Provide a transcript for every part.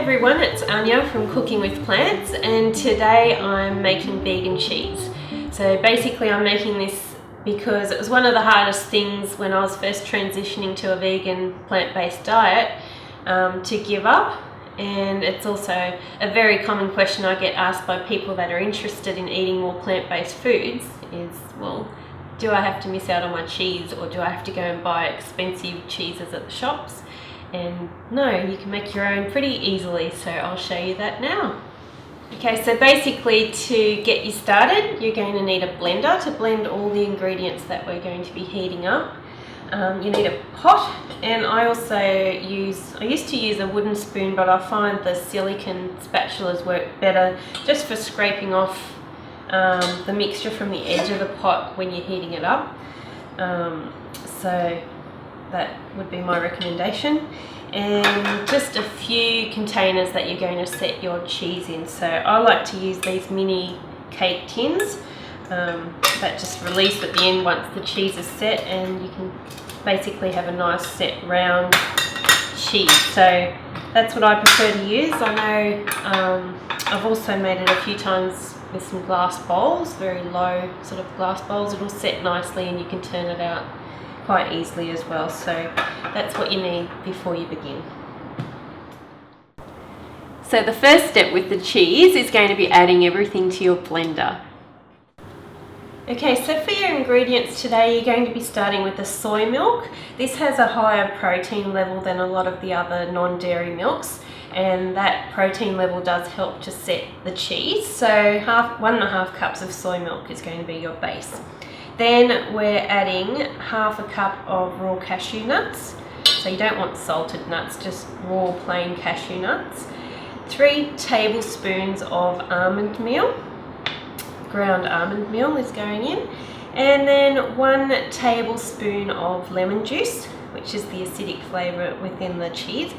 everyone, it's Anya from Cooking with Plants, and today I'm making vegan cheese. So basically I'm making this because it was one of the hardest things when I was first transitioning to a vegan plant-based diet to give up, and it's also a very common question I get asked by people that are interested in eating more plant-based foods is, well, do I have to miss out on my cheese, or do I have to go and buy expensive cheeses at the shops? And no, you can make your own pretty easily, so I'll show you that now. Okay, so basically to get you started, you're going to need a blender to blend all the ingredients that we're going to be heating up. You need a pot, and I used to use a wooden spoon, but I find the silicone spatulas work better just for scraping off the mixture from the edge of the pot when you're heating it up. So that would be my recommendation, and just a few containers that you're going to set your cheese in. So I like to use these mini cake tins that just release at the end once the cheese is set, and you can basically have a nice set round cheese. So that's what I prefer to use. I know I've also made it a few times with some glass bowls, very low sort of glass bowls. It'll set nicely and you can turn it out quite easily as well. So that's what you need before you begin. So the first step with the cheese is going to be adding everything to your blender. Okay, so for your ingredients today, you're going to be starting with the soy milk. This has a higher protein level than a lot of the other non-dairy milks, and that protein level does help to set the cheese. So 1.5 cups of soy milk is going to be your base. Then we're adding 1/2 cup of raw cashew nuts. So you don't want salted nuts, just raw plain cashew nuts. 3 tablespoons of almond meal. Ground almond meal is going in. And then 1 tablespoon of lemon juice, which is the acidic flavour within the cheese.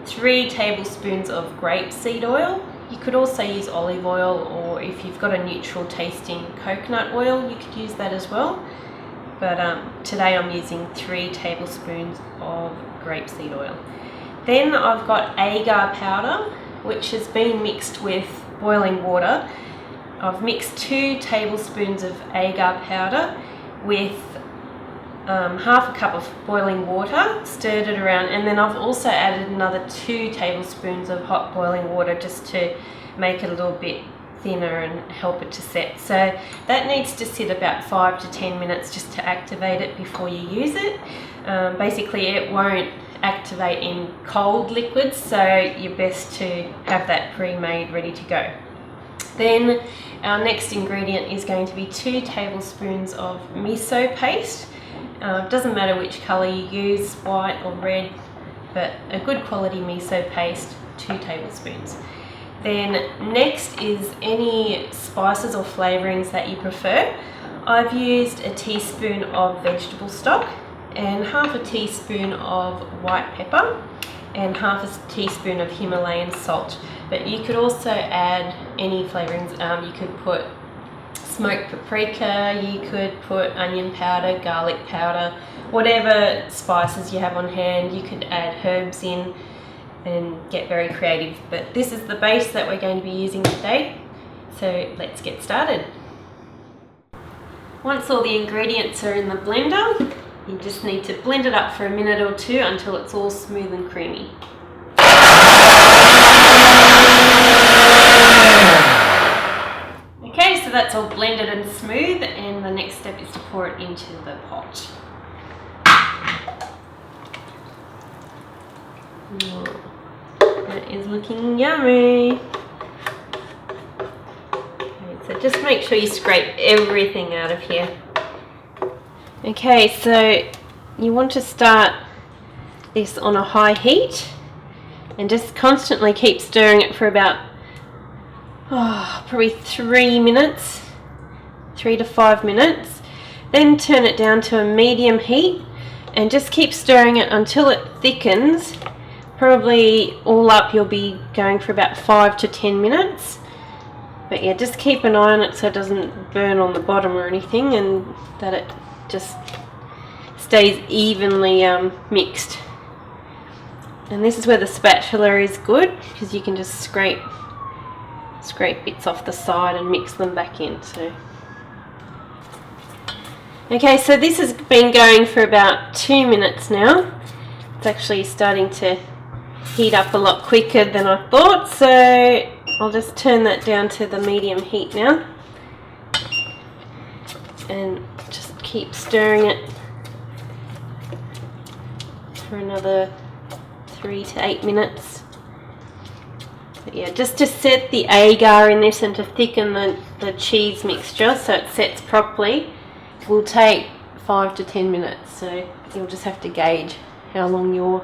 3 tablespoons of grapeseed oil. You could also use olive oil, or if you've got a neutral tasting coconut oil, you could use that as well. But today I'm using 3 tablespoons of grapeseed oil. Then I've got agar powder, which has been mixed with boiling water. I've mixed 2 tablespoons of agar powder with 1/2 cup of boiling water, stirred it around, and then I've also added another 2 tablespoons of hot boiling water just to make it a little bit thinner and help it to set. So that needs to sit about 5 to 10 minutes just to activate it before you use it. Basically it won't activate in cold liquids, so you're best to have that pre-made ready to go. Then our next ingredient is going to be 2 tablespoons of miso paste. Doesn't matter which colour you use, white or red, but a good quality miso paste, 2 tablespoons. Then next is any spices or flavourings that you prefer. I've used a teaspoon of vegetable stock and 1/2 teaspoon of white pepper and 1/2 teaspoon of Himalayan salt. But you could also add any flavourings. You could put smoked paprika, you could put onion powder, garlic powder, whatever spices you have on hand. You could add herbs in and get very creative, but this is the base that we're going to be using today, so let's get started. Once all the ingredients are in the blender, you just need to blend it up for a minute or 2 until it's all smooth and creamy. Okay, so that's all blended and smooth, and the next step is to pour it into the pot. That is looking yummy. Okay, so just make sure you scrape everything out of here. Okay, so you want to start this on a high heat and just constantly keep stirring it for about probably 3 minutes, 3 to 5 minutes. Then turn it down to a medium heat and just keep stirring it until it thickens. Probably all up you'll be going for about 5 to 10 minutes. But yeah, just keep an eye on it so it doesn't burn on the bottom or anything, and that it just stays evenly mixed. And this is where the spatula is good, because you can just scrape bits off the side and mix them back in. So okay, so this has been going for about 2 minutes now. It's actually starting to heat up a lot quicker than I thought, so I'll just turn that down to the medium heat now and just keep stirring it for another 3 to 8 minutes. But yeah, just to set the agar in this and to thicken the cheese mixture so it sets properly will take 5 to 10 minutes, so you'll just have to gauge how long your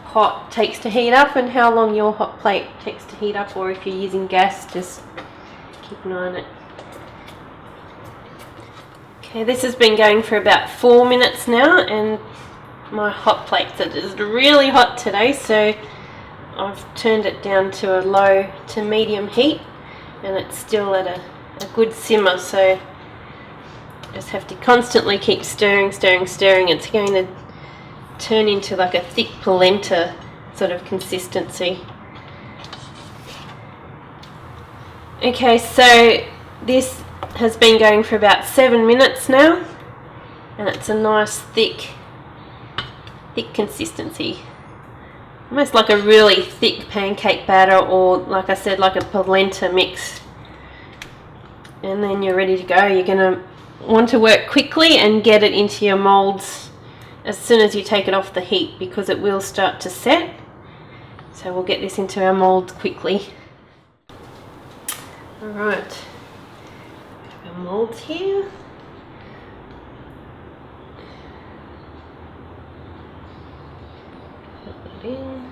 hot takes to heat up and how long your hot plate takes to heat up, or if you're using gas, just keep an eye on it. Okay, this has been going for about 4 minutes now, and my hot plates are just really hot today, so I've turned it down to a low to medium heat, and it's still at a good simmer, so just have to constantly keep stirring. It's going to turn into like a thick polenta sort of consistency. Okay, so this has been going for about 7 minutes now, and it's a nice thick consistency, almost like a really thick pancake batter, or like I said, like a polenta mix. And then you're ready to go. You're going to want to work quickly and get it into your molds as soon as you take it off the heat, because it will start to set. So we'll get this into our molds quickly. Alright, our molds here. Put that in.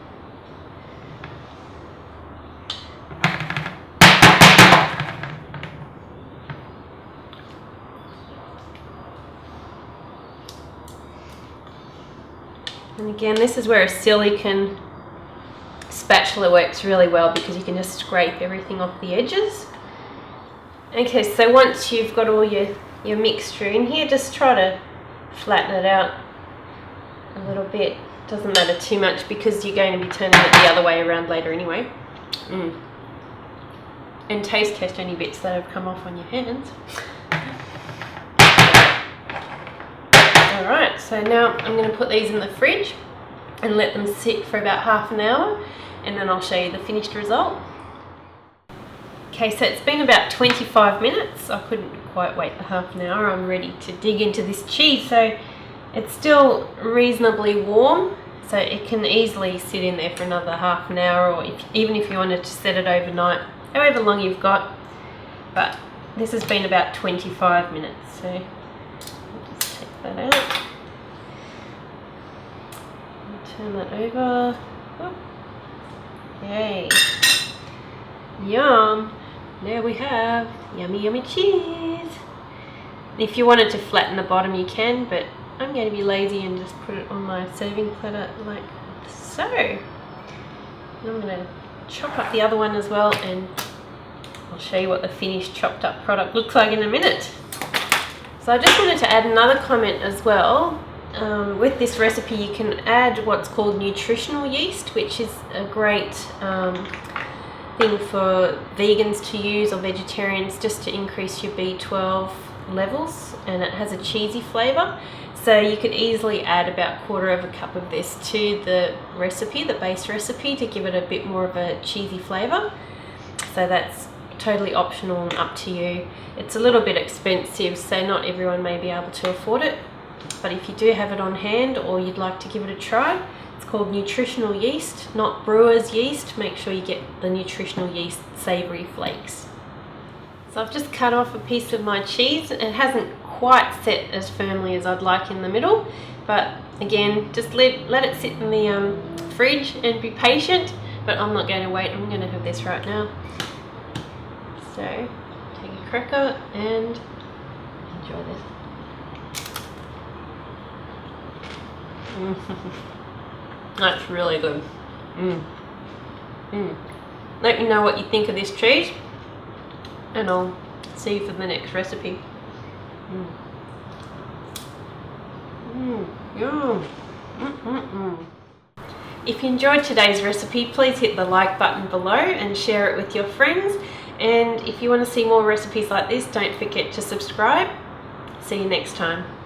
And again, this is where a silicone spatula works really well, because you can just scrape everything off the edges. Okay, so once you've got all your mixture in here, just try to flatten it out a little bit. Doesn't matter too much, because you're going to be turning it the other way around later anyway. And taste test any bits that have come off on your hands. Alright, so now I'm going to put these in the fridge and let them sit for about half an hour, and then I'll show you the finished result. Okay, so it's been about 25 minutes. I couldn't quite wait the half an hour. I'm ready to dig into this cheese. So it's still reasonably warm, so it can easily sit in there for another half an hour, or even if you wanted to set it overnight, however long you've got. But this has been about 25 minutes, so that out. Turn that over. Oh. Yay. Yum. There we have yummy, yummy cheese. If you wanted to flatten the bottom, you can, but I'm going to be lazy and just put it on my serving platter like so. And I'm going to chop up the other one as well, and I'll show you what the finished chopped up product looks like in a minute. So I just wanted to add another comment as well. With this recipe, you can add what's called nutritional yeast, which is a great thing for vegans to use, or vegetarians, just to increase your B12 levels, and it has a cheesy flavour. So you could easily add about 1/4 cup of this to the recipe, the base recipe, to give it a bit more of a cheesy flavour. So that's totally optional and up to you. It's a little bit expensive, so not everyone may be able to afford it, but if you do have it on hand or you'd like to give it a try, it's called nutritional yeast, not brewer's yeast. Make sure you get the nutritional yeast savoury flakes. So I've just cut off a piece of my cheese. It hasn't quite set as firmly as I'd like in the middle, but again, just let it sit in the fridge and be patient. But I'm not going to wait, I'm going to have this right now. So take a cracker and enjoy this. That's really good. Let me know what you think of this cheese, and I'll see you for the next recipe. Yum. If you enjoyed today's recipe, please hit the like button below and share it with your friends. And if you want to see more recipes like this, don't forget to subscribe. See you next time.